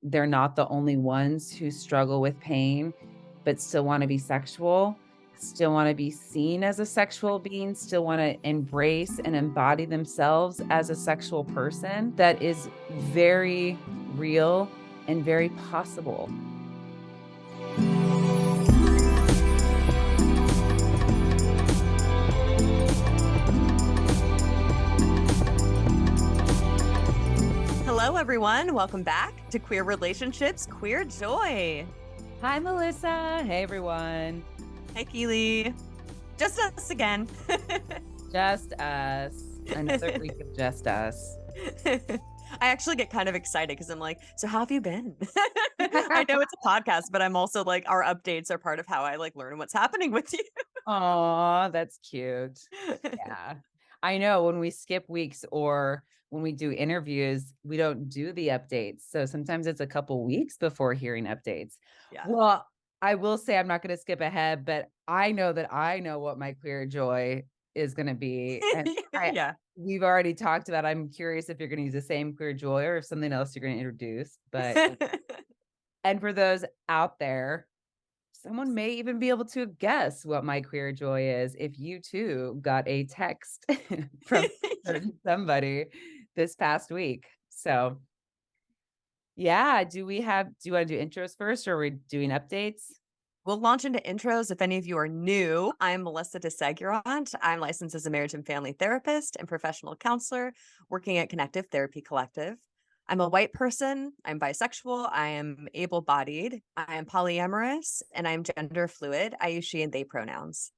they're not the only ones who struggle with pain, but still want to be sexual, still want to be seen as a sexual being, still want to embrace and embody themselves as a sexual person. That is very real and very possible. Hello, everyone. Welcome back to Queer Relationships, Queer Joy. Hi, Melissa. Hey, everyone. Hey, Keely. Just us again. Just us. Another week of just us. I actually get kind of excited because I'm like, so how have you been? I know it's a podcast, but I'm also like, our updates are part of how I like learn what's happening with you. Aw, that's cute. Yeah. I know when we skip weeks or when we do interviews, we don't do the updates. So sometimes it's a couple weeks before hearing updates. Yeah. Well, I will say I'm not going to skip ahead, but I know that I know what my queer joy is going to be. And Yeah. we've already talked about, I'm curious if you're going to use the same queer joy or if something else you're going to introduce. But, and for those out there, someone may even be able to guess what my queer joy is if you too got a text from somebody this past week. So, yeah, do you want to do intros first or are we doing updates? We'll launch into intros. If any of you are new, I'm Melissa DeSegurant. I'm licensed as a marriage and family therapist and professional counselor working at Connective Therapy Collective. I'm a white person. I'm bisexual. I am able-bodied. I am polyamorous, and I'm gender fluid. I use she and they pronouns.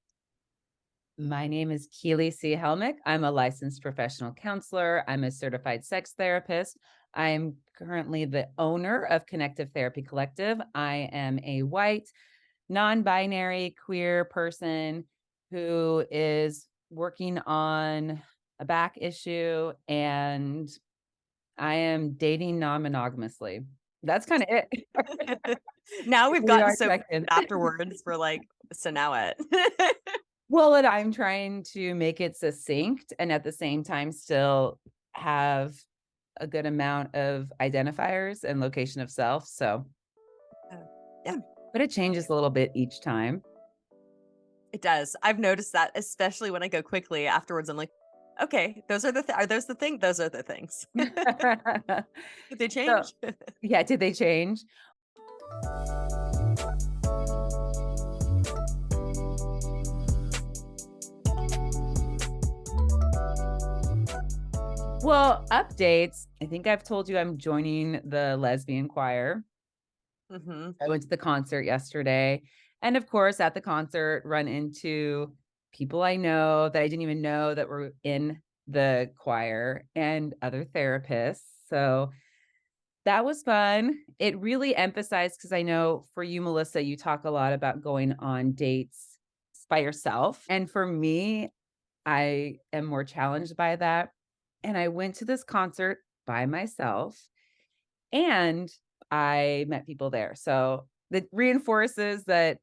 My name is Keely C. Helmick. I'm a licensed professional counselor. I'm a certified sex therapist. I am currently the owner of Connective Therapy Collective. I am a white, non-binary, queer person who is working on a back issue, and I am dating non-monogamously. That's kind of it. Now we've We gotten are so connected. afterwards, we're like, so now what? Well, and I'm trying to make it succinct and at the same time still have a good amount of identifiers and location of self. So, Yeah, but it changes a little bit each time. it does. I've noticed that, especially when I go quickly afterwards. I'm like, okay, those are are those the thing? Those are the things. Did they So, change? yeah, did they change? Well, updates. I think I've told you I'm joining the lesbian choir. Hmm. I went to the concert yesterday. And of course, at the concert, run into people I know that I didn't even know that were in the choir and other therapists. So that was fun. It really emphasized because I know for you, Melissa, you talk a lot about going on dates by yourself. And for me, I am more challenged by that. And I went to this concert by myself and I met people there. So that reinforces that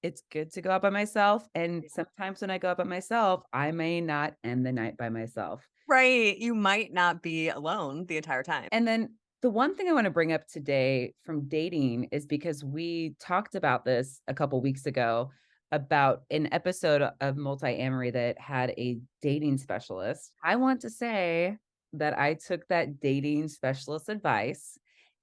it's good to go out by myself. And sometimes when I go out by myself, I may not end the night by myself. Right. You might not be alone the entire time. And then the one thing I want to bring up today from dating is because we talked about this a couple weeks ago about an episode of Multi-Amory that had a dating specialist. I want to say that I took that dating specialist advice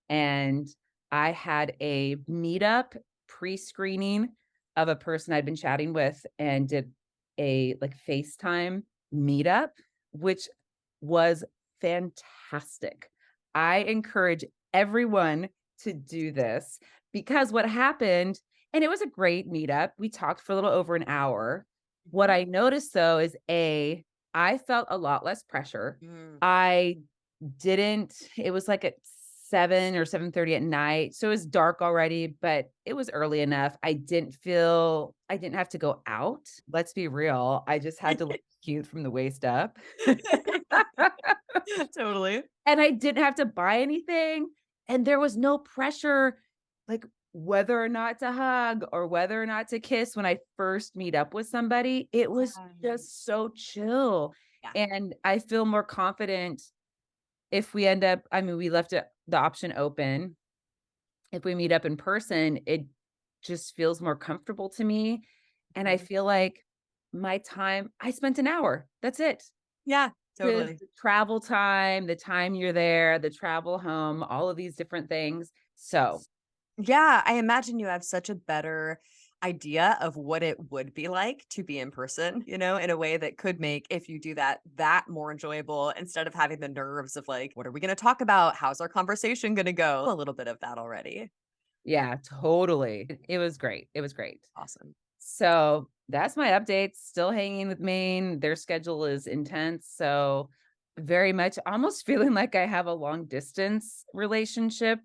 and I had a meetup pre-screening of a person I'd been chatting with and did a like FaceTime meetup, which was fantastic. I encourage everyone to do this because what happened, and it was a great meetup. We talked for a little over an hour. What I noticed though is I felt a lot less pressure. Mm. I didn't, it was like at 7 or 7:30 at night. So it was dark already, but it was early enough. I didn't have to go out. Let's be real. I just had to look cute from the waist up. Totally. And I didn't have to buy anything, and there was no pressure, like, whether or not to hug or whether or not to kiss when I first meet up with somebody. It was just so chill, Yeah. and I feel more confident if we end up, I mean, we left it the option open, if we meet up in person, it just feels more comfortable to me, and I Mhm. feel like my time I spent an hour, that's it. Yeah, The totally. travel time, the time you're there, the travel home, all of these different things. So, Yeah, I imagine you have such a better idea of what it would be like to be in person, in a way that could make, if you do that more enjoyable instead of having the nerves of like, what are we going to talk about? How's our conversation going to go? A little bit of that already. yeah, totally. It was great. It was great. Awesome. So, that's my updates. Still hanging with Maine. Their schedule is intense, so very much almost feeling like I have a long distance relationship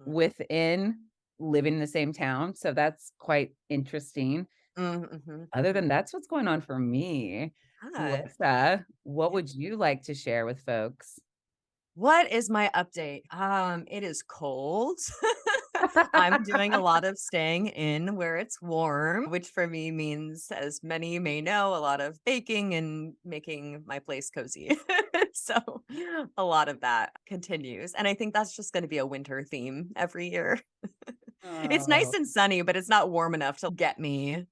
Mhm. within living in the same town, so that's quite interesting. Mhm, Other than mhm. that's what's going on for me. Hi. What Yeah. would you like to share with folks? What is my update? It is cold. I'm doing a lot of staying in where it's warm, which for me means, as many may know, a lot of baking and making my place cozy. So a lot of that continues. And I think that's just going to be a winter theme every year. It's nice Oh. and sunny, but it's not warm enough to get me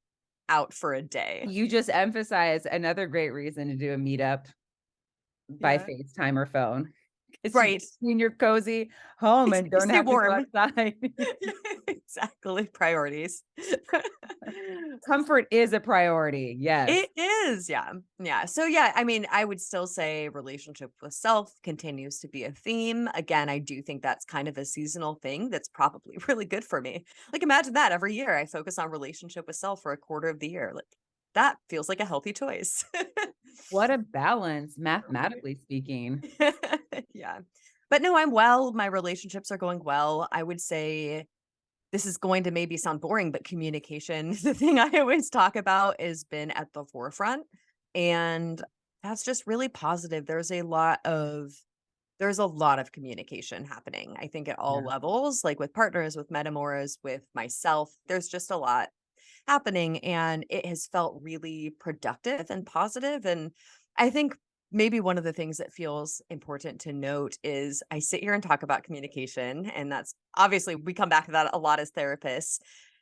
out for a day. You just emphasized another great reason to do a meetup by Yeah. FaceTime or phone, 'cause you Right. get in your cozy home and You don't stay have to go warm. outside. Exactly. Priorities. Comfort is a priority, yes. It is, yeah. Yeah. So yeah, I mean, I would still say relationship with self continues to be a theme. Again, I do think that's kind of a seasonal thing that's probably really good for me. Like imagine that every year I focus on relationship with self for a quarter of the year. Like that feels like a healthy choice. What a balance, mathematically speaking. Yeah. But no, I'm well. My relationships are going well. I would say this is going to maybe sound boring, but communication, the thing I always talk about, has been at the forefront. And that's just really positive. There's a lot of communication happening, I think, at all Yeah. levels, like with partners, with metamoras, with myself. There's just a lot happening, and it has felt really productive and positive. And I think maybe one of the things that feels important to note is I sit here and talk about communication, and that's obviously we come back to that a lot as therapists.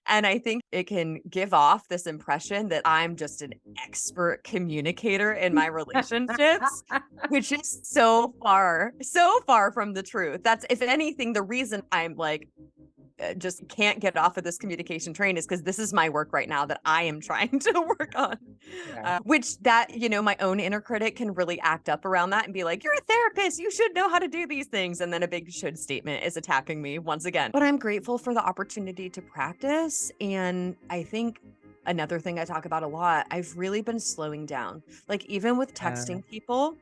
And I think it can give off this impression that I'm just an expert communicator in my relationships, which is so far from the truth. That's, if anything, the reason I'm like just can't get off of this communication train is because this is my work right now that I am trying to work on. Yeah. Which that, my own inner critic can really act up around that and be like, you're a therapist. You should know how to do these things. And then a big should statement is attacking me once again. But I'm grateful for the opportunity to practice. And I think another thing I talk about a lot, I've really been slowing down. Like, even with Uh, texting people,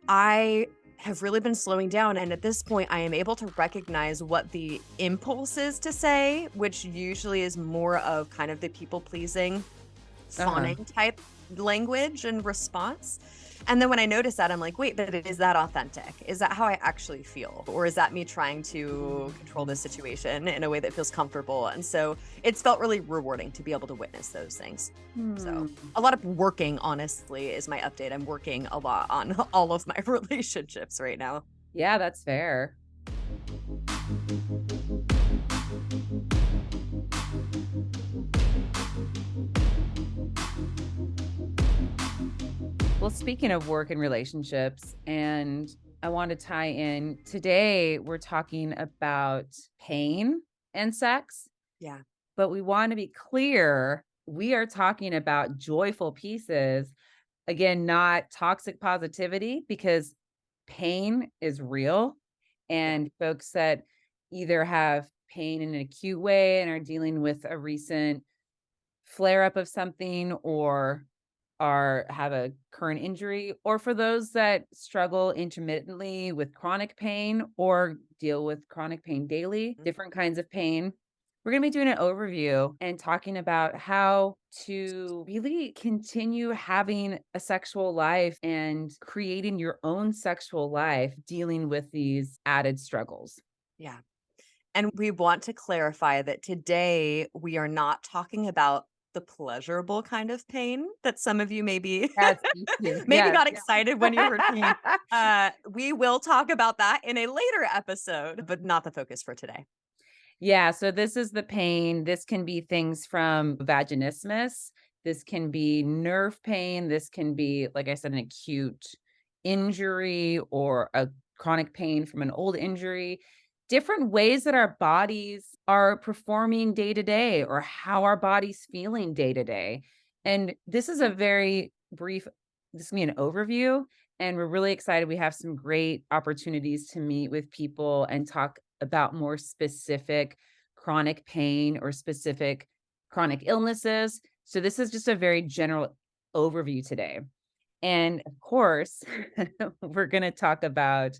I have really been slowing down, and at this point, I am able to recognize what the impulse is to say, which usually is more of kind of the people-pleasing, uh-huh. fawning type language and response. And then when I notice that, I'm like, wait, but is that authentic? Is that how I actually feel? Or is that me trying to control the situation in a way that feels comfortable? And so it's felt really rewarding to be able to witness those things. So Hmm. a lot of working, honestly, is my update. I'm working a lot on all of my relationships right now. Yeah, that's fair. Well, speaking of work and relationships, and I want to tie in today, we're talking about pain and sex, Yeah. but we want to be clear we are talking about joyful pieces. Again, not toxic positivity, because pain is real. Yeah. And folks that either have pain in an acute way and are dealing with a recent flare up of something, or have a current injury, or for those that struggle intermittently with chronic pain or deal with chronic pain daily, Mhm. different kinds of pain. We're going to be doing an overview and talking about how to really continue having a sexual life and creating your own sexual life, dealing with these added struggles. Yeah. And we want to clarify that today we are not talking about the pleasurable kind of pain that some of you maybe Yes, thank you. maybe Yes. got excited when you heard pain. We will talk about that in a later episode, but not the focus for today. Yeah, so this is the pain. This can be things from vaginismus. This can be nerve pain. This can be, like I said, an acute injury or a chronic pain from an old injury. Different ways that our bodies are performing day to day or how our body's feeling day to day. And this is a very brief, this is gonna be an overview. And we're really excited. We have some great opportunities to meet with people and talk about more specific chronic pain or specific chronic illnesses. So this is just a very general overview today. And of course, we're going to talk about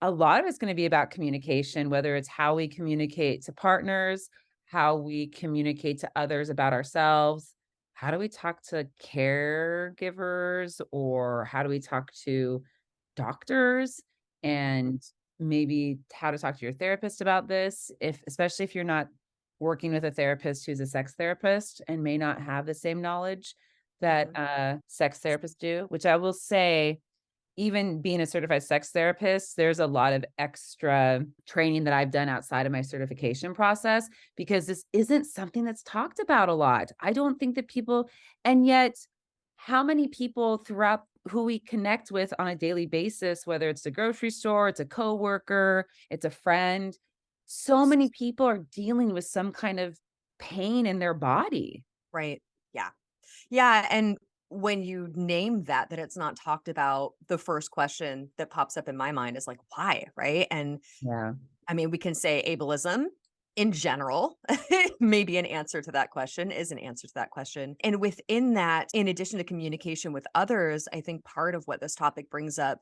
a lot of it's going to be about communication, whether it's how we communicate to partners, how we communicate to others about ourselves. How do we talk to caregivers or how do we talk to doctors and maybe how to talk to your therapist about this if especially if you're not working with a therapist who's a sex therapist and may not have the same knowledge that Mhm. sex therapists do, which I will say even being a certified sex therapist, there's a lot of extra training that I've done outside of my certification process because this isn't something that's talked about a lot. I don't think that people, and yet, how many people throughout who we connect with on a daily basis, whether it's the grocery store, it's a coworker, it's a friend, so many people are dealing with some kind of pain in their body. Right. Yeah. Yeah, and when you name that it's not talked about, the first question that pops up in my mind is like, "Why?" Right? And Yeah. I mean, we can say ableism in general, maybe an answer to that question is an answer to that question. And within that, in addition to communication with others, I think part of what this topic brings up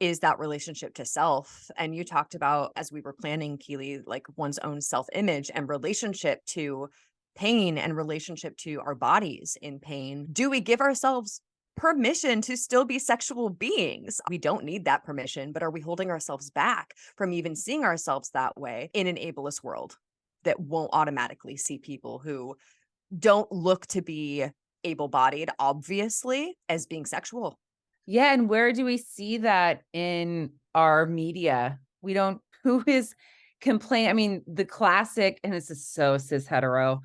is that relationship to self. And you talked about as we were planning, Keely, like one's own self image and relationship to pain and relationship to our bodies in pain. Do we give ourselves permission to still be sexual beings? We don't need that permission, but are we holding ourselves back from even seeing ourselves that way in an ableist world that won't automatically see people who don't look to be able bodied, obviously, as being sexual? Yeah, and where do we see that in our media? We don't who is complain I mean, the classic, and this is so cis hetero.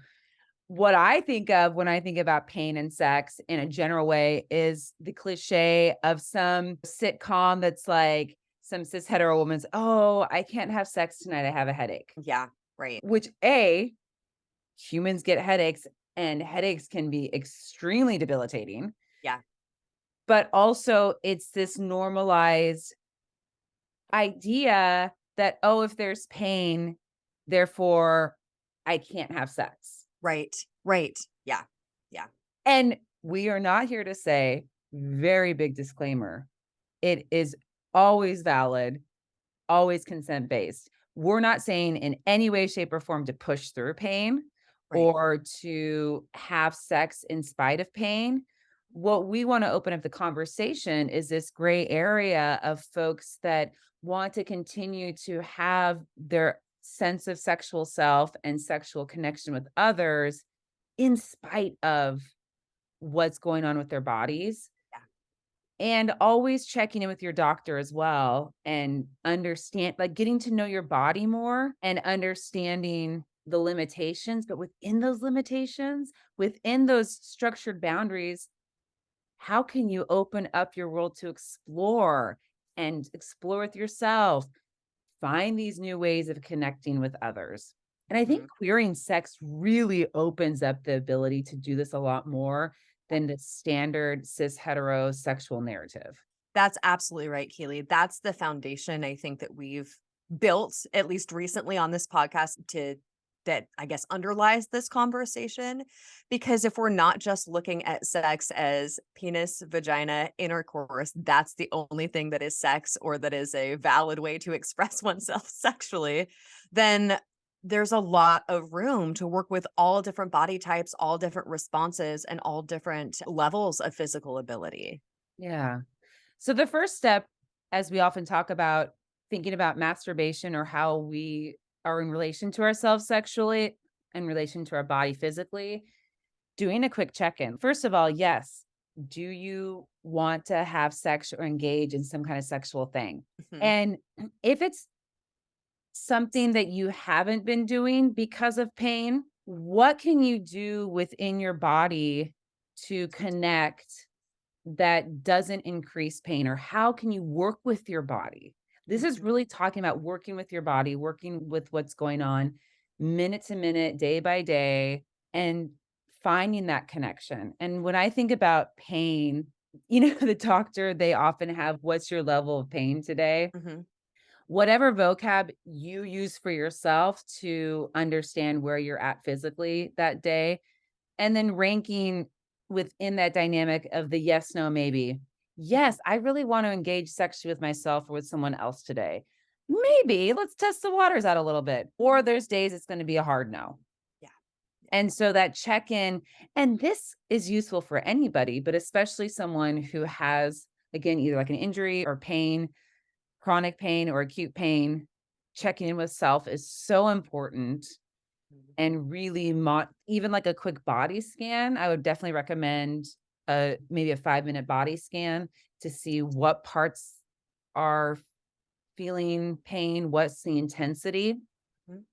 What I think of when I think about pain and sex in a general way is the cliche of some sitcom that's like some cis hetero woman's, "Oh, I can't have sex tonight, I have a headache." Yeah, right. Which A, humans get headaches, and headaches can be extremely debilitating, Yeah, but also it's this normalized idea that, "Oh, if there's pain, therefore I can't have sex." right, right. Yeah, yeah. And we are not here to say, very big disclaimer, it is always valid, always consent based. We're not saying in any way, shape, or form to push through pain Right. or to have sex in spite of pain. What we want to open up the conversation is this gray area of folks that want to continue to have their sense of sexual self and sexual connection with others in spite of what's going on with their bodies, Yeah. and always checking in with your doctor as well and understand like getting to know your body more and understanding the limitations, but within those limitations, within those structured boundaries, how can you open up your world to explore with yourself, find these new ways of connecting with others. And I think Mhm. queering sex really opens up the ability to do this a lot more than the standard cis heterosexual narrative. That's absolutely right, Keely. That's the foundation I think that we've built, at least recently on this podcast, to that I guess underlies this conversation. Because if we're not just looking at sex as penis, vagina, intercourse, that's the only thing that is sex or that is a valid way to express oneself sexually, then there's a lot of room to work with all different body types, all different responses, and all different levels of physical ability. Yeah. So the first step, as we often talk about thinking about masturbation or how we are in relation to ourselves sexually, in relation to our body physically, doing a quick check-in. First of all, yes, do you want to have sex or engage in some kind of sexual thing? Mhm. And if it's something that you haven't been doing because of pain? What can you do within your body to connect that doesn't increase pain? Or how can you work with your body? This is Mhm, really talking about working with your body, working with what's going on minute to minute, day by day, and finding that connection. And when I think about pain, the doctor, they often have, what's your level of pain today? mhm, Whatever vocab you use for yourself to understand where you're at physically that day, and then ranking within that dynamic of the yes, no, maybe. mhm. Yes, I really want to engage sexually with myself or with someone else today. Maybe let's test the waters out a little bit. Or there's days it's going to be a hard no. Yeah, yeah. And so that check in, and this is useful for anybody, but especially someone who has, again, either like an injury or pain, chronic pain or acute pain. Checking in with self is so important, Mhm, and really even like a quick body scan, I would definitely recommend maybe a 5-minute body scan to see what parts are feeling pain, what's the intensity. mhm.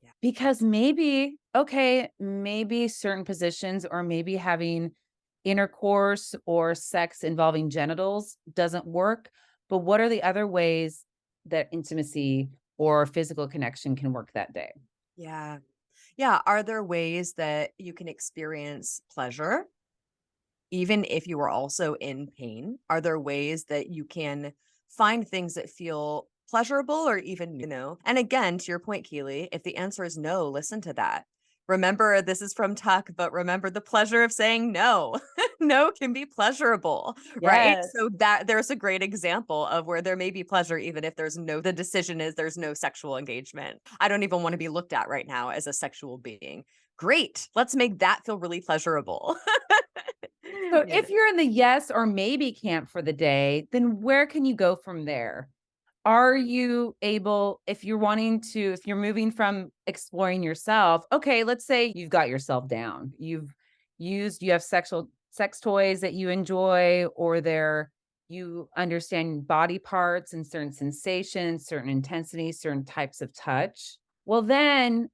Yeah. Because maybe, okay, maybe certain positions or maybe having intercourse or sex involving genitals doesn't work, but what are the other ways that intimacy or physical connection can work that day? Yeah. Yeah, are there ways that you can experience pleasure even if you are also in pain? Are there ways that you can find things that feel pleasurable or even, And again, to your point, Keely, if the answer is no, listen to that. Remember, this is from Tuck, but remember the pleasure of saying no. No can be pleasurable, right? Yes. So that there's a great example of where there may be pleasure, even if there's no, the decision is there's no sexual engagement. I don't even want to be looked at right now as a sexual being. Great. Let's make that feel really pleasurable. So You know? if you're in the yes or maybe camp for the day, then where can you go from there? Are you able, if you're moving from exploring yourself, okay, let's say you've got yourself down. You have sexual sex toys that you enjoy, or you understand body parts and certain sensations, certain intensities, certain types of touch. Well, then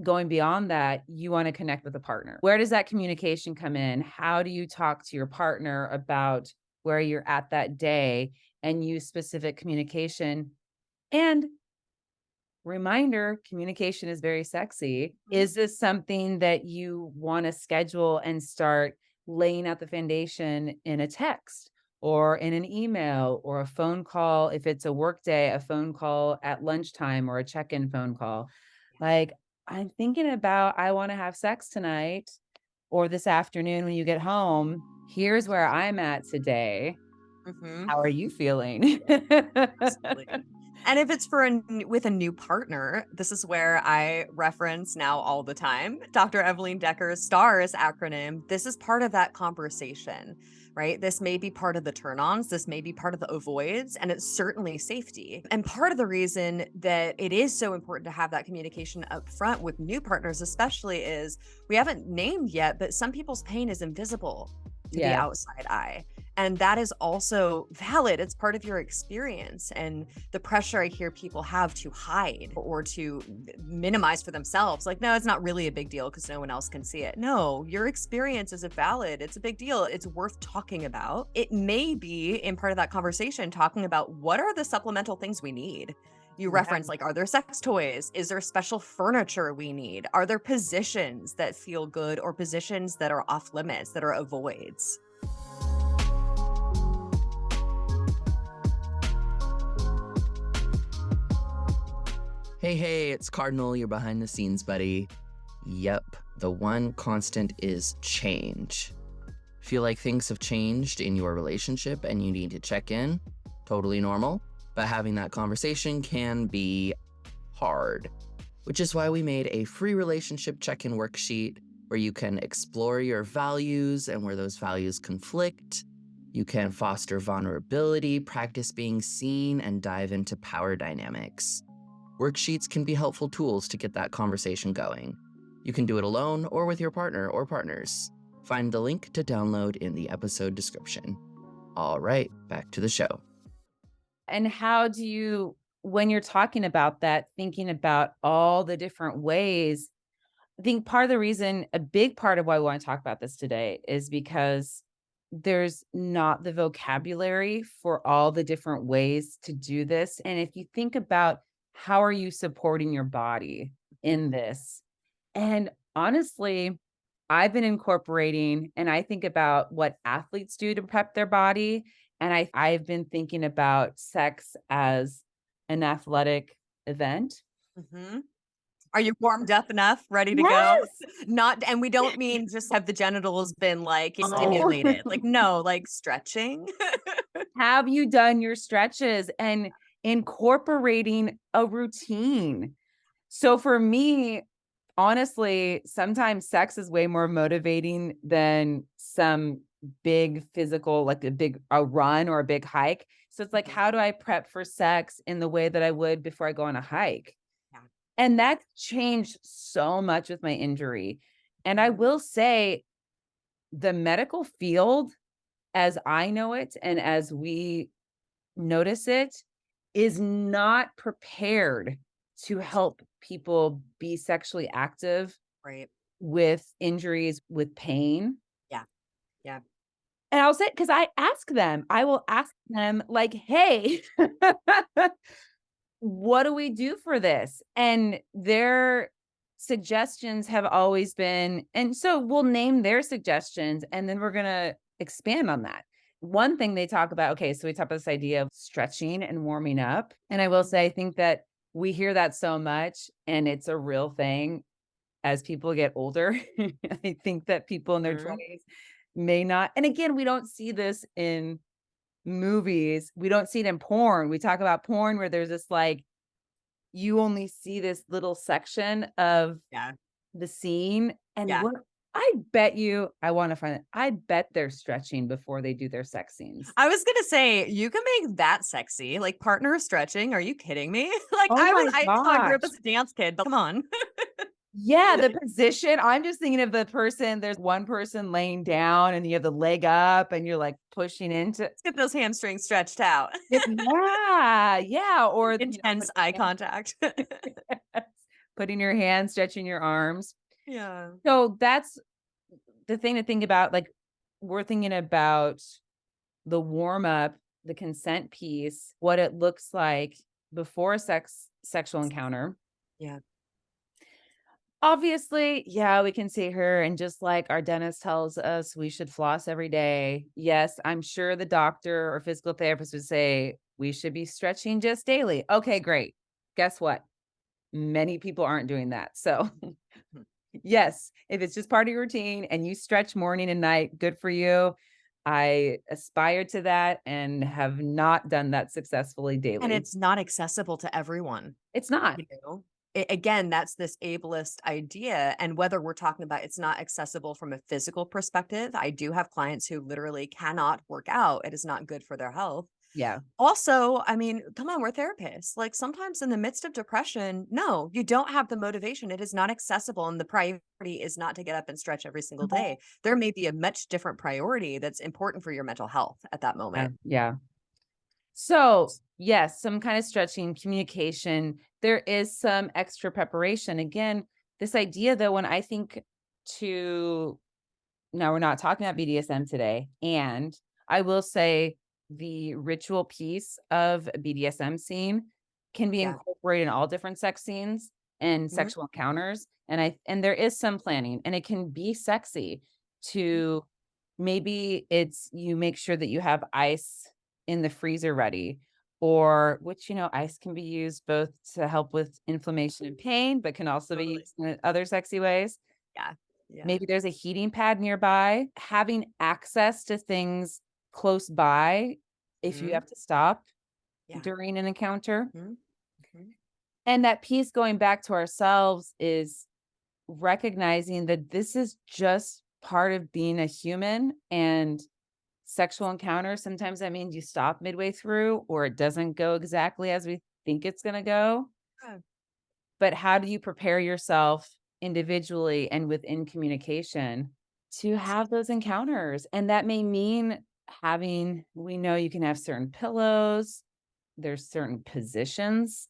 going beyond that, you want to connect with a partner. Where does that communication come in? How do you talk to your partner about where you're at that day and use specific communication? And reminder, communication is very sexy. Mhm. Is this something that you want to schedule and start laying out the foundation in a text or in an email or a phone call? If it's a work day, a phone call at lunchtime or a check in phone call. Like, I'm thinking about, I want to have sex tonight or this afternoon when you get home. Here's where I'm at today. Mhm. How are you feeling? Absolutely. And if it's for with a new partner, this is where I reference now all the time Dr. Evelyn Decker's STARS acronym. This is part of that conversation, right? This may be part of the turn ons, this may be part of the avoids, and it's certainly safety. And part of the reason that it is so important to have that communication up front with new partners, especially, is we haven't named yet, but some people's pain is invisible to the Yes. outside eye. And that is also valid. It's part of your experience. And the pressure I hear people have to hide or to minimize for themselves, like, no, it's not really a big deal because no one else can see it. No, your experience is a valid. It's a big deal. It's worth talking about. It may be in part of that conversation talking about what are the supplemental things we need. You reference, Yeah. like, are there sex toys? Is there special furniture we need? Are there positions that feel good or positions that are off limits, that are avoids? Hey, hey, it's Cardinal, your behind the scenes buddy. Yep, the one constant is change. Feel like things have changed in your relationship and you need to check in? Totally normal, but having that conversation can be hard, which is why we made a free relationship check in worksheet where you can explore your values and where those values conflict. You can foster vulnerability, practice being seen, and dive into power dynamics. Worksheets can be helpful tools to get that conversation going. You can do it alone or with your partner or partners. Find the link to download in the episode description. All right, back to the show. And how do you when you're talking about that, thinking about all the different ways, I think part of the reason, a big part of why we want to talk about this today is because there's not the vocabulary for all the different ways to do this. And if you think about how are you supporting your body in this? And honestly, I've been incorporating and I think about what athletes do to prep their body. And I've been thinking about sex as an athletic event. Mhm. Are you warmed up enough, ready to go? Yes. Not and we don't mean just have the genitals been, like, Oh. stimulated. Like, no, like, stretching. Have you done your stretches and incorporating a routine? So for me, honestly, sometimes sex is way more motivating than some big physical, like a run or a big hike. So it's like, Mhm. how do I prep for sex in the way that I would before I go on a hike? Yeah. And that changed so much with my injury. And I Mhm. will say the medical field, as I know it and as we notice it, is not prepared to help people be sexually active Right. with injuries, with pain. Yeah. Yeah. And I'll say, because I will ask them, like, hey, what do we do for this? And their suggestions have always been, and so we'll name their suggestions and then we're going to expand on that. One thing they talk about, okay, so we talk about this idea of stretching and warming up. And I will say, I think that we hear that so much and it's a real thing as people get older. I think that people in their Mhm. 20s may not. And again, we don't see this in movies. We don't see it in porn. We talk about porn where there's this like, you only see this little section of Yeah. the scene, and Yeah. what I bet you I wanna find it. I bet they're stretching before they do their sex scenes. I was gonna say, you can make that sexy, like, partner stretching, are you kidding me? Like, Oh my I grew up gosh. as a dance kid, but come on. Yeah, the position, I'm just thinking of the person, there's one person laying down and you have the leg up and you're, like, pushing into Let's get those hamstrings stretched out. yeah, yeah, or, Intense eye contact. putting your hands, stretching your arms. Yeah. So that's the thing to think about, like, we're thinking about the warm up, the consent piece, what it looks like before a sexual encounter. Yeah. Obviously, yeah, we can see her and just like our dentist tells us we should floss every day. Yes, I'm sure the doctor or physical therapist would say we should be stretching just daily. Okay, great. Guess what? Many people aren't doing that. So, Mhm. yes, if it's just part of your routine and you stretch morning and night, good for you. I aspire to that and have not done that successfully And daily. it's not accessible to everyone, It's not. you know? Again, that's this ableist idea, and whether we're talking about it's not accessible from a physical perspective, I do have clients who literally cannot work out, it is not good for their health. Yeah. Also, I mean, come on, we're therapists. Like sometimes in the midst of depression, no, you don't have the motivation. It is not accessible. And the priority is not to get up and stretch every single day. There may be a much different priority that's important for your mental health at that Yeah. moment. Yeah. So, yes, some kind of stretching, communication. There is some extra preparation. Again, this idea though, when I think to now we're not talking about BDSM today. And I will say the ritual piece of a BDSM scene can be Yeah. incorporated in all different sex scenes and Mhm. sexual encounters. And there is some planning and it can be sexy to maybe it's you make sure that you have ice in the freezer ready or which ice can be used both to help with inflammation and pain but can also be Totally. used in other sexy ways. Yeah. Yeah. Maybe there's a heating pad nearby. Having access to things close by if you Mhm. have to stop Yeah. during an encounter. Mhm. Mhm. And that piece going back to ourselves is recognizing that this is just part of being a human and sexual encounters. Sometimes that means you stop midway through or it doesn't go exactly as we think it's going to go. Yeah. But how do you prepare yourself individually and within communication to have those encounters? And that may mean we know you can have certain pillows, there's certain positions.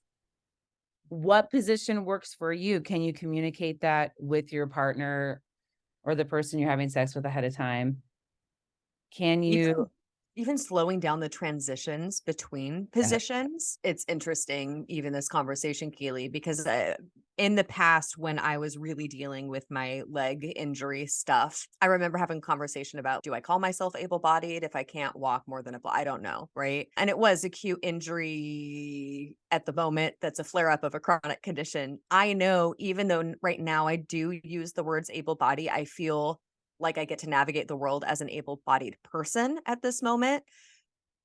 What position works for you? Can you communicate that with your partner or the person you're having sex with ahead of time? Can Even you even slowing down the transitions between Yes. positions, it's interesting, even this conversation, Keely, because in the past, when I was really dealing with my leg injury stuff, I remember having a conversation about, do I call myself able-bodied if I can't walk more than I don't know, right? And it was acute injury at the moment that's a flare-up of a chronic condition. I know, even though right now I do use the words able-body, I feel like I get to navigate the world as an able-bodied person at this moment.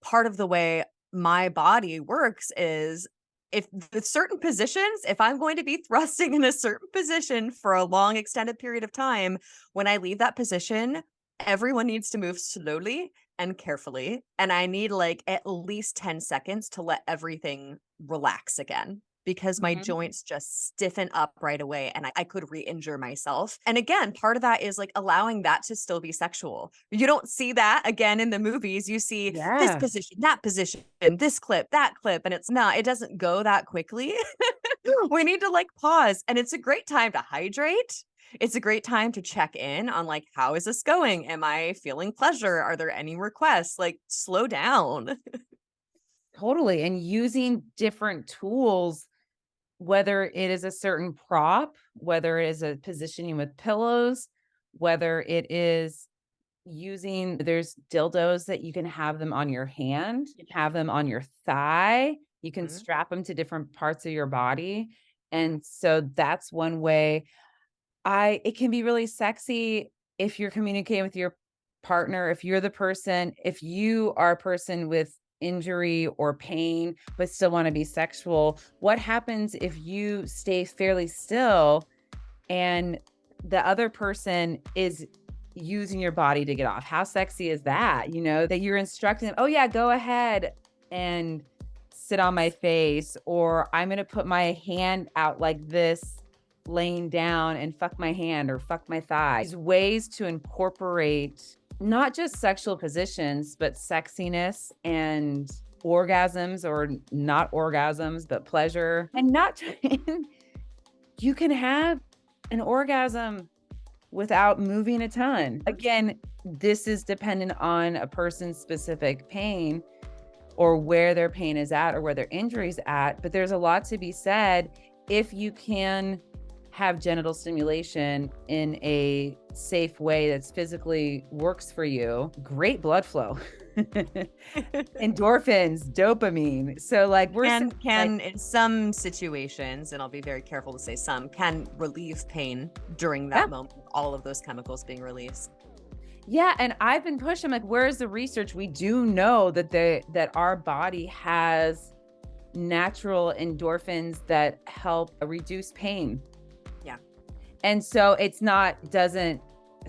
Part of the way my body works is, if with certain positions, if I'm going to be thrusting in a certain position for a long extended period of time, when I leave that position, everyone needs to move slowly and carefully. And I need like at least 10 seconds to let everything relax again, because my Mhm. joints just stiffen up right away and I could re injure myself. And again, part of that is like allowing that to still be sexual. You don't see that again in the movies. You see this Yeah, position, that position, this clip, that clip, and it's not, it doesn't go that quickly. We need to like pause. And it's a great time to hydrate. It's a great time to check in on like, how is this going? Am I feeling pleasure? Are there any requests? Like, slow down. totally. And using different tools, whether it is a certain prop, whether it is a positioning with pillows, whether it is using there's dildos that you can have them on your hand, you can have them on your thigh, you can Mhm. strap them to different parts of your body. And so that's one way. I it can be really sexy if you're communicating with your partner, if you're the person, if you are a person with injury or pain, but still want to be sexual. What happens if you stay fairly still and the other person is using your body to get off? How sexy is that? That you're instructing them, oh, yeah, go ahead and sit on my face, or I'm going to put my hand out like this, laying down and fuck my hand or fuck my thigh. These ways to incorporate not just sexual positions, but sexiness and orgasms or not orgasms, but pleasure. And not, you can have an orgasm without moving a ton. Again, this is dependent on a person's specific pain or where their pain is at or where their injury is at. But there's a lot to be said if you can have genital stimulation in a safe way that's physically works for you. Great blood flow. Endorphins, dopamine. So like we're saying, like, Can in some situations, and I'll be very careful to say some, can relieve pain during yeah. that moment, all of those chemicals being released. Yeah, and I've been pushing like, where's the research? We do know that our body has natural endorphins that help reduce pain. Yeah. And so doesn't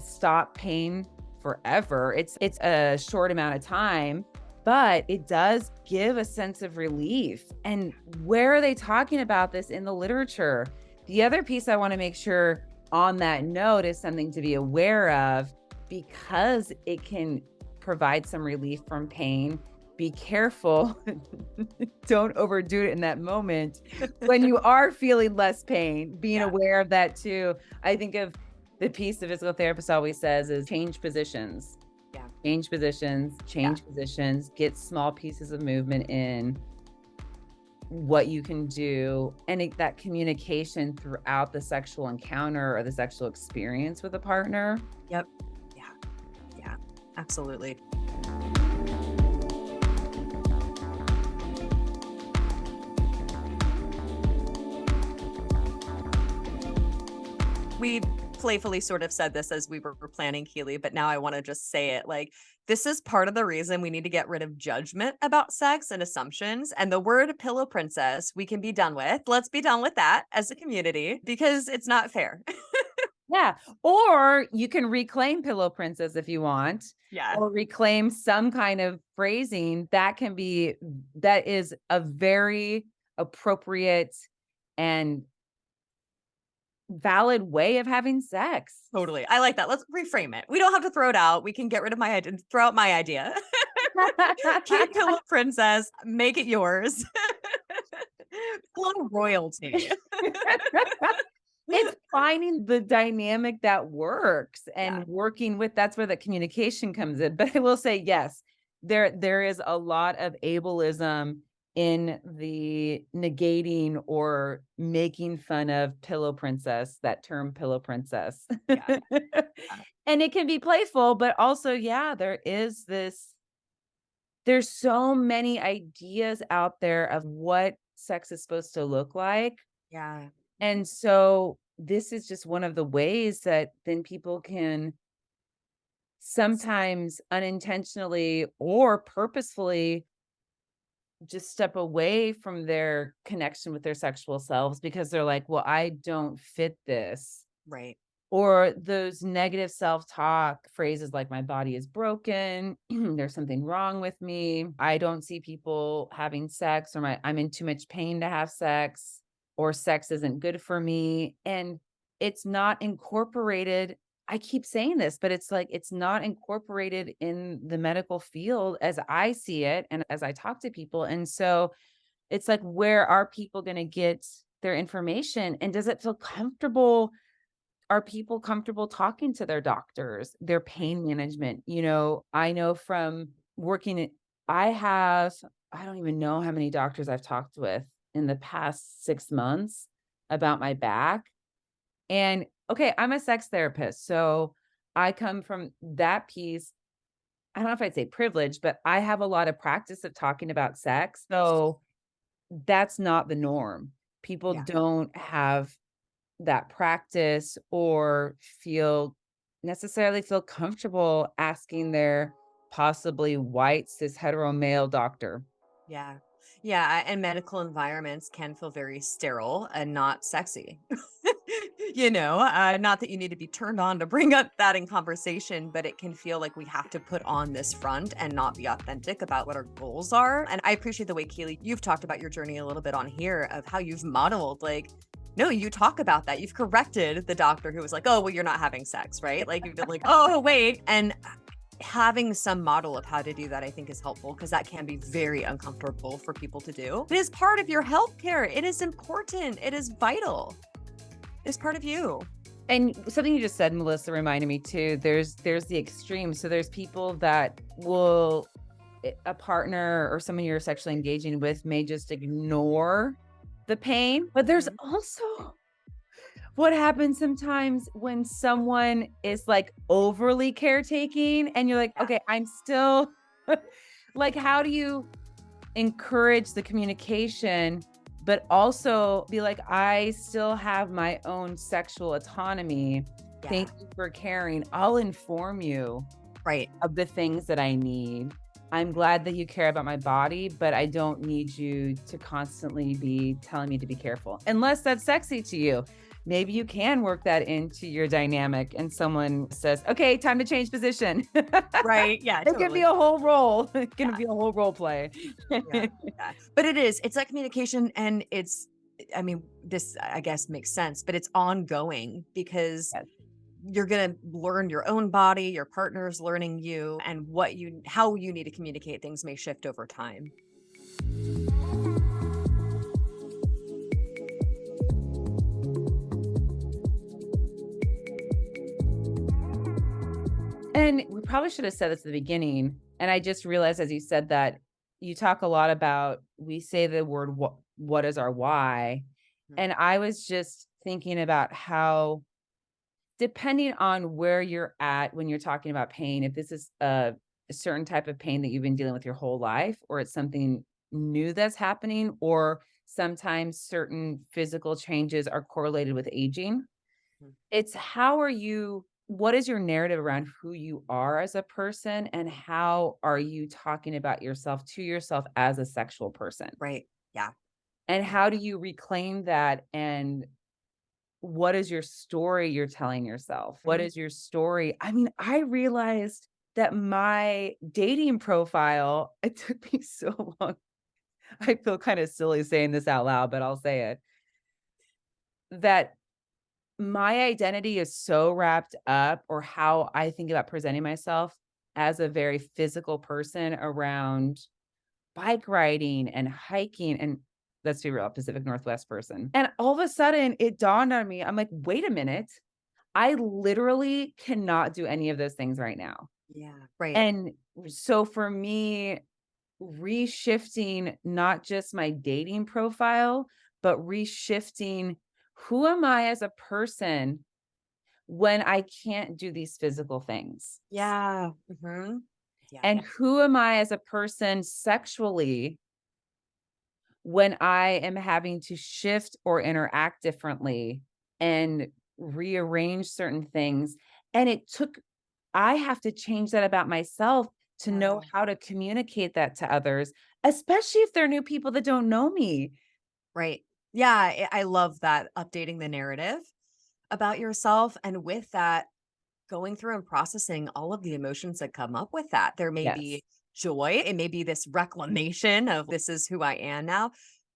stop pain forever. It's a short amount of time, but it does give a sense of relief. And where are they talking about this in the literature? The other piece I want to make sure on that note is something to be aware of, because it can provide some relief from pain. Be careful. Don't overdo it in that moment. When you are feeling less pain, being Yeah. aware of that too. I think of the piece the physical therapist always says is change positions. Yeah. Change positions, Yeah. change positions, get small pieces of movement in, what you can do, and that communication throughout the sexual encounter or the sexual experience with a partner. Yep. Yeah. Yeah. Absolutely. We playfully sort of said this as we were planning, Keely, but now I want to just say it. Like, this is part of the reason we need to get rid of judgment about sex and assumptions. And the word pillow princess, we can be done with. Let's be done with that as a community, because it's not fair. Yeah, or you can reclaim pillow princess if you want, Yeah. or reclaim some kind of phrasing that is a very appropriate and valid way of having sex. Totally. I like that. Let's reframe it. We don't have to throw it out. We can get rid of throw out my idea. Keep Pillow Princess, make it yours. Pillow royalty. It's finding the dynamic that works Yeah, and working with that's where the communication comes in. But I will say, yes, there is a lot of ableism in the negating or making fun of pillow princess, that term pillow princess. yeah, yeah. And it can be playful, but also, yeah, there's so many ideas out there of what sex is supposed to look like. Yeah. And so this is just one of the ways that then people can sometimes unintentionally or purposefully just step away from their connection with their sexual selves because they're like, well, I don't fit this. Right. Or those negative self-talk phrases like my body is broken, there's something wrong with me, I don't see people having sex, or I'm in too much pain to have sex, or sex isn't good for me. And it's not incorporated. I keep saying this, but it's like it's not incorporated in the medical field as I see it and as I talk to people. And so it's like, where are people going to get their information? And does it feel comfortable? Are people comfortable talking to their doctors, their pain management? I know from working it, I have, I don't even know how many doctors I've talked with in the past 6 months about my back. And okay, I'm a sex therapist. So I come from that piece. I don't know if I'd say privilege, but I have a lot of practice of talking about sex. So that's not the norm. People Yeah. don't have that practice or necessarily feel comfortable asking their possibly white cis hetero male doctor. Yeah. Yeah. And medical environments can feel very sterile and not sexy. Not that you need to be turned on to bring up that in conversation, but it can feel like we have to put on this front and not be authentic about what our goals are. And I appreciate the way, Keely, you've talked about your journey a little bit on here of how you've modeled, like, no, you talk about that. You've corrected the doctor who was like, oh, well, you're not having sex, right? Like, you've been like, oh, wait. And having some model of how to do that, I think, is helpful because that can be very uncomfortable for people to do. It is part of your healthcare. It is important. It is vital. It's part of you. And something you just said, Melissa, reminded me too. There's the extreme. So there's people that will a partner or someone you're sexually engaging with may just ignore the pain, but there's Mhm. also what happens sometimes when someone is like overly caretaking and you're like, Yeah. okay, I'm still like, how do you encourage the communication, but also be like, I still have my own sexual autonomy. Yeah. Thank you for caring. I'll inform you Right. of the things that I need. I'm glad that you care about my body, but I don't need you to constantly be telling me to be careful, unless that's sexy to you. Maybe you can work that into your dynamic and someone says, okay, time to change position. Right. Yeah, It can be totally. a whole role. It can Yeah. be a whole role play. Yeah. Yeah. But it's that communication and I mean, this I guess makes sense, but it's ongoing because Yes. you're going to learn your own body, your partner's learning you, and how you need to communicate things may shift over time. And we probably should have said this at the beginning. And I just realized as you said that you talk a lot about, we say the word, what is our why? Mhm. And I was just thinking about how, depending on where you're at when you're talking about pain, if this is a certain type of pain that you've been dealing with your whole life, or it's something new that's happening, or sometimes certain physical changes are correlated with aging. Mhm. It's what is your narrative around who you are as a person, and how are you talking about yourself to yourself as a sexual person? Right. Yeah. And Yeah. how do you reclaim that? And what is your story you're telling yourself? What Mhm. is your story? I mean, I realized that my dating profile, it took me so long. I feel kind of silly saying this out loud, but I'll say it. That my identity is so wrapped up, or how I think about presenting myself as a very physical person around bike riding and hiking, and let's be real, Pacific Northwest person. And all of a sudden it dawned on me, I'm like, wait a minute. I literally cannot do any of those things right now. Yeah. Right. And so for me, reshifting not just my dating profile, but reshifting who am I as a person when I can't do these physical things? Yeah. Yeah. And who am I as a person sexually when I am having to shift or interact differently and rearrange certain things? And I have to change that about myself to know Yeah. how to communicate that to others, especially if they're new people that don't know me. Right. Yeah. I love that, updating the narrative about yourself. And with that, going through and processing all of the emotions that come up with that. There may Yes. be joy, it may be this reclamation of this is who I am now.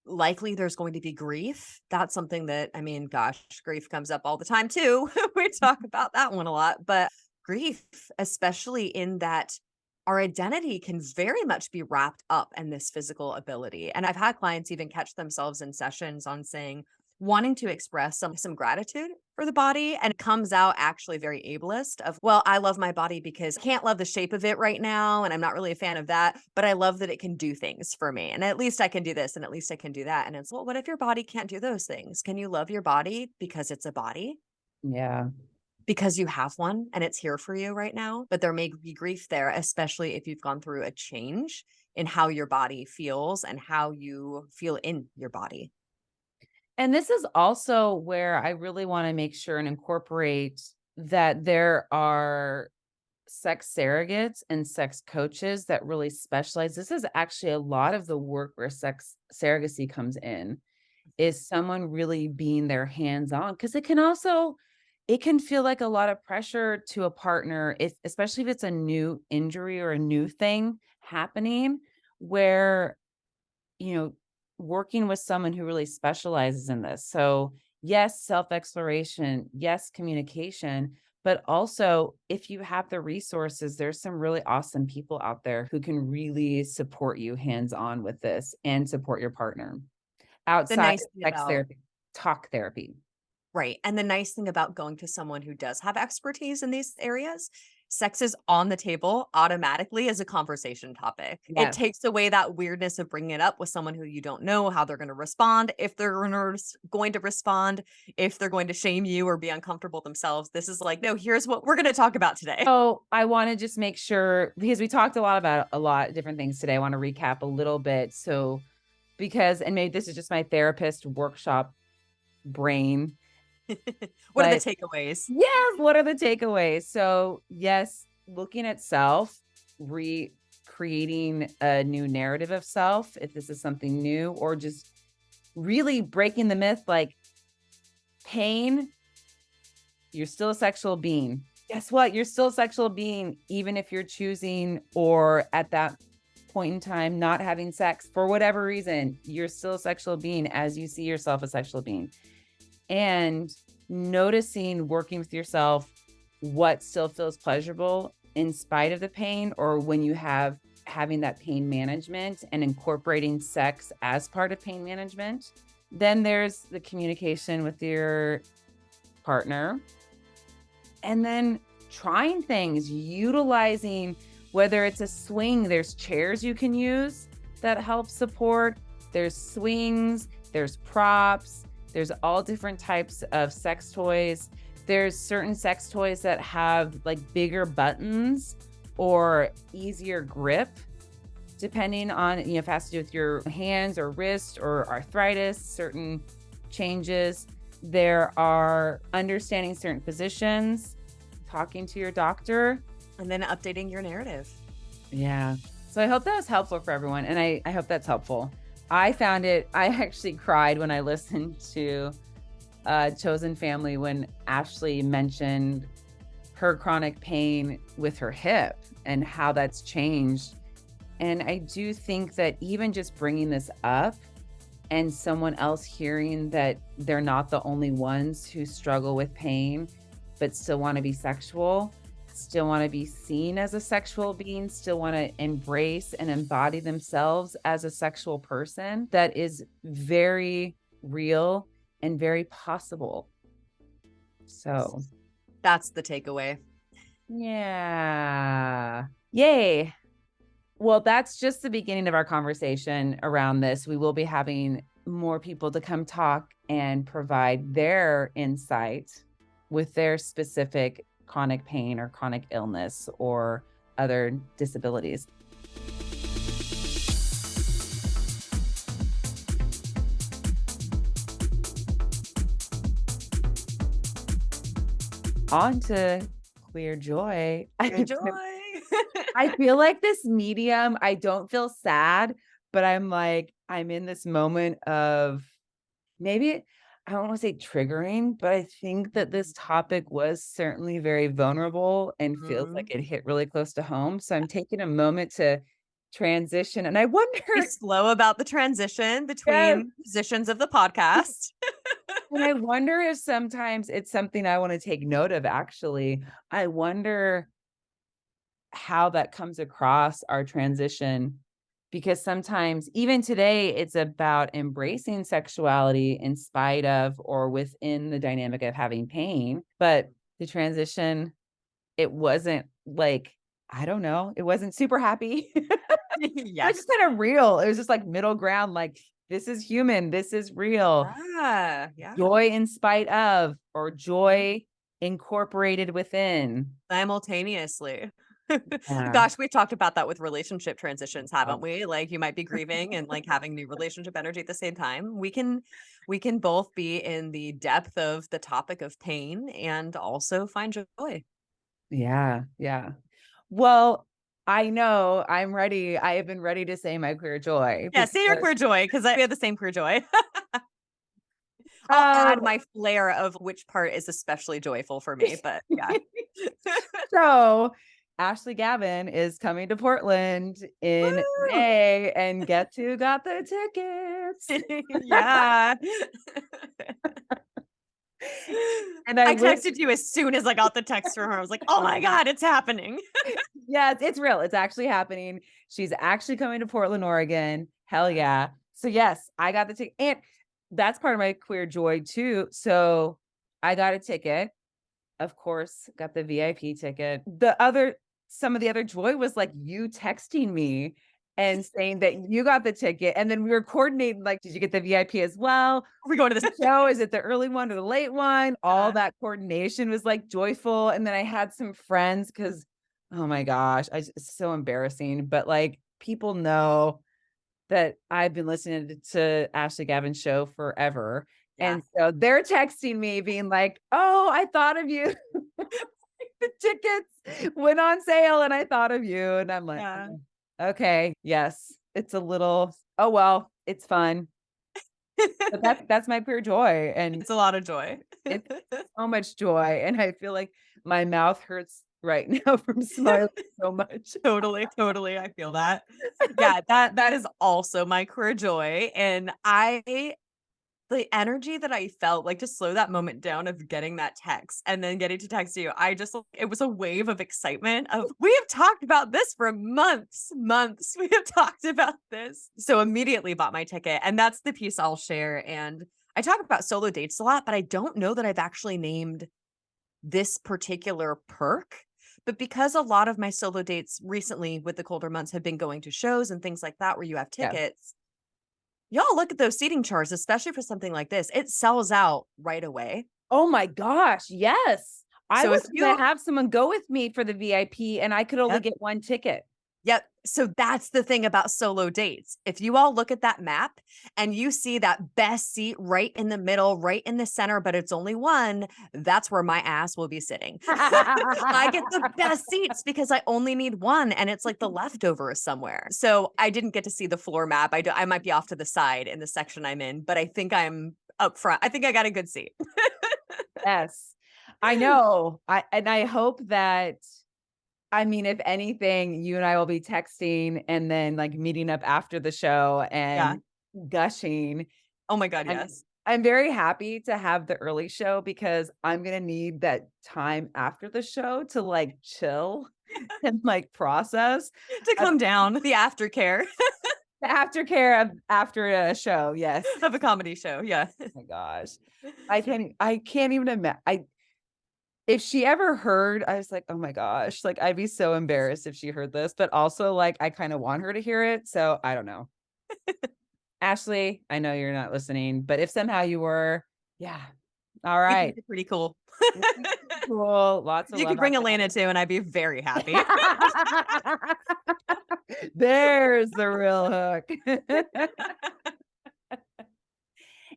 Likely there's going to be grief. That's something that, I mean, gosh, grief comes up all the time too. We talk about that one a lot, but grief, especially in that our identity can very much be wrapped up in this physical ability. And I've had clients even catch themselves in sessions on saying, wanting to express some gratitude for the body, and it comes out actually very ableist of, well, I love my body because I can't love the shape of it right now and I'm not really a fan of that, but I love that it can do things for me, and at least I can do this and at least I can do that. And it's, well, what if your body can't do those things? Can you love your body because it's a body, Yeah. because you have one and it's here for you right now? But there may be grief there, especially if you've gone through a change in how your body feels and how you feel in your body. And this is also where I really want to make sure and incorporate that there are sex surrogates and sex coaches that really specialize. This is actually a lot of the work where sex surrogacy comes in, is someone really being their hands on, because it can feel like a lot of pressure to a partner, if especially if it's a new injury or a new thing happening, where you know, working with someone who really specializes in this. So, yes, self exploration, yes, communication, but also if you have the resources, there's some really awesome people out there who can really support you hands on with this and support your partner The outside nice of thing sex about therapy, talk therapy. Right, and the nice thing about going to someone who does have expertise in these areas, sex is on the table automatically as a conversation topic. It Yes. takes away that weirdness of bringing it up with someone who you don't know how they're gonna respond, if they're going to respond, if they're going to shame you or be uncomfortable themselves. This is like, "No, here's what we're gonna talk about today." So I want to just make sure, because we talked a lot about a lot of different things today. I want to recap a little bit. So, because, and maybe this is just my therapist workshop brain, What are the but takeaways? yes, what are the takeaways? So, yes, looking at self, creating a new narrative of self, if this is something new, or just really breaking the myth like pain, you're still a sexual being. Guess what? You're still a sexual being, even if you're choosing or at that point in time not having sex for whatever reason, you're still a sexual being as you see yourself a sexual being. And noticing, working with yourself, what still feels pleasurable in spite of the pain, or when you having that pain management and incorporating sex as part of pain management. Then there's the communication with your partner, and then trying things, utilizing, whether it's a swing, there's chairs you can use that help support, there's swings, there's props, there's all different types of sex toys. There's certain sex toys that have like bigger buttons or easier grip, depending on, if it has to do with your hands or wrist or arthritis, certain changes. There are understanding certain positions, talking to your doctor. And then updating your narrative. Yeah. So I hope that was helpful for everyone. And I hope that's helpful. I found it, I actually cried when I listened to Chosen Family when Ashley mentioned her chronic pain with her hip and how that's changed. And I do think that even just bringing this up and someone else hearing that they're not the only ones who struggle with pain, but still want to be sexual, still want to be seen as a sexual being, still want to embrace and embody themselves as a sexual person, that is very real and very possible. So, That's the takeaway. yeah. Yay. Well, that's just the beginning of our conversation around this. We will be having more people to come talk and provide their insight with their specific chronic pain or chronic illness or other disabilities. On to queer joy. Enjoy. I feel like this medium, I don't feel sad, but I'm like, I'm in this moment of maybe, I don't want to say triggering, but I think that this topic was certainly very vulnerable and feels like Mhm. it hit really close to home. So I'm taking a moment to transition. And I Be wonder, slow about the transition yes, between positions of the podcast. and I wonder if sometimes it's something I want to take note of, actually. I wonder how that comes across our transition, because sometimes even today it's about embracing sexuality in spite of or within the dynamic of having pain, but the transition, it wasn't like, I don't know, it wasn't super happy. It was Yes. just kind of real. It was just like middle ground, like, this is human, this is real. Yeah, yeah. Joy in spite of, or Mhm. joy incorporated within. Simultaneously. Yeah. Gosh, we've talked about that with relationship transitions, haven't we? Like, you might be grieving and, like, having new relationship energy at the same time. We can both be in the depth of the topic of pain and also find joy. Yeah, yeah. Well, I know I'm ready. I have been ready to say my queer joy Yeah, say your because queer joy, 'cause we have the same queer joy. I'll add um my flair of which part is especially joyful for me, but yeah. so Ashley Gavin is coming to Portland in Woo! May, and guess who got the tickets? Yeah. And I I went, texted you as soon as I got the text from her. I was like, "Oh my god, it's happening." yeah, it's real. It's actually happening. She's actually coming to Portland, Oregon. Hell yeah. So yes, I got the ticket. And that's part of my queer joy too. So I got a ticket. Of course, got the VIP ticket. Some of the other joy was like you texting me and saying that you got the ticket. And then we were coordinating, like, did you get the VIP as well? Are we going to this? Show, is it the early one or the late one? All Yeah. that coordination was like joyful. And then I had some friends because, oh my gosh, it's so embarrassing. But like, people know that I've been listening to Ashley Gavin's show forever. Yeah. And so they're texting me being like, "Oh, I thought of you." The tickets went on sale and I thought of you. And I'm like, Yeah. "Oh, okay, yes, it's a little, oh well, it's fun." But that's my pure joy. And It's a lot of joy. it's so much joy. And I feel like my mouth hurts right now from smiling so much. Totally, totally, I feel that. Yeah, that is also my queer joy, and the energy that I felt, like, to slow that moment down of getting that text and then getting to text you, I just it was a wave of excitement of, "We have talked about this for months, months. We have talked about this." So immediately bought my ticket, and that's the piece I'll share, and I talk about solo dates a lot, but I don't know that I've actually named this particular perk. But because a lot of my solo dates recently with the colder months have been going to shows and things like that where you have Yeah. tickets, y'all look at those seating charts, especially for something like this. It sells out right away. Oh my gosh, yes. I So if was gonna you have someone go with me for the VIP and I could only Yep. get one ticket. Yep. So that's the thing about solo dates. If you all look at that map and you see that best seat right in the middle, right in the center, but it's only one, that's where my ass will be sitting. I get the best seats because I only need one and it's like the leftovers somewhere. So I didn't get to see the floor map. I might be off to the side in the section I'm in, but I think I'm up front. I think I got a good seat. Yes. I know. I hope that, I mean, if anything, you and I will be texting and then like meeting up after the show Yeah. and gushing. Oh my God, And yes. I'm very happy to have the early show because I'm gonna need that time after the show to, like, chill and, like, process. To Uh, come down, the aftercare the aftercare of after a show, yes. of a comedy show, yeah. Oh my gosh. I can't even I if she ever heard, I was like, "Oh my gosh," like, I'd be so embarrassed if she heard this, but also, like, I kinda want her to hear it, so I don't know. Ashley, I know you're not listening, but if somehow you were, yeah. All We think right. it's pretty cool. Cool. Lots of You love could bring out Elena too, and I'd be very happy. there. There's the real hook.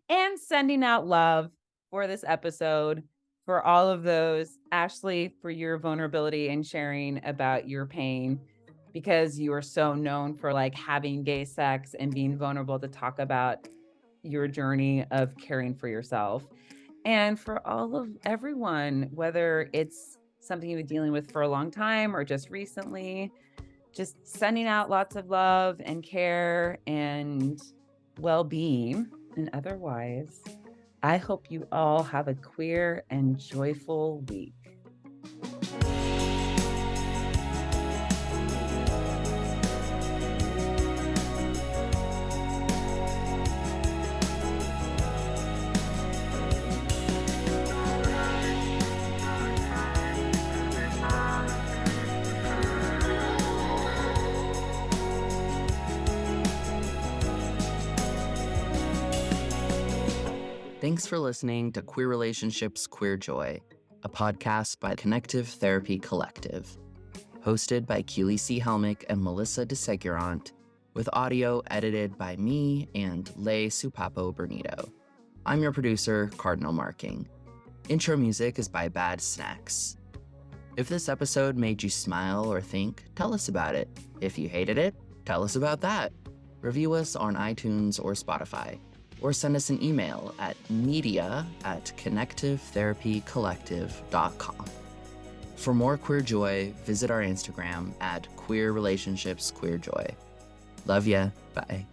And sending out love for this episode for all of those. Ashley, for your vulnerability and sharing about your pain because you are so known for like having gay sex and being vulnerable to talk about your journey of caring for yourself. And for all of everyone, whether it's something you've been dealing with for a long time or just recently, just sending out lots of love and care and well being and otherwise. I hope you all have a queer and joyful week. Thanks for listening to Queer Relationships, Queer Joy, a podcast by Connective Therapy Collective, hosted by Keely C. Helmick and Melissa DeSegurant, with audio edited by me and Lei Supapo Bernito. I'm your producer, Cardinal Marking. Intro music is by Bad Snacks. If this episode made you smile or think, tell us about it. If you hated it, tell us about that. Review us on iTunes or Spotify, or send us an email at media@connectivetherapycollective.com. For more queer joy, visit our Instagram at queer relationships queer joy. Love ya. Bye.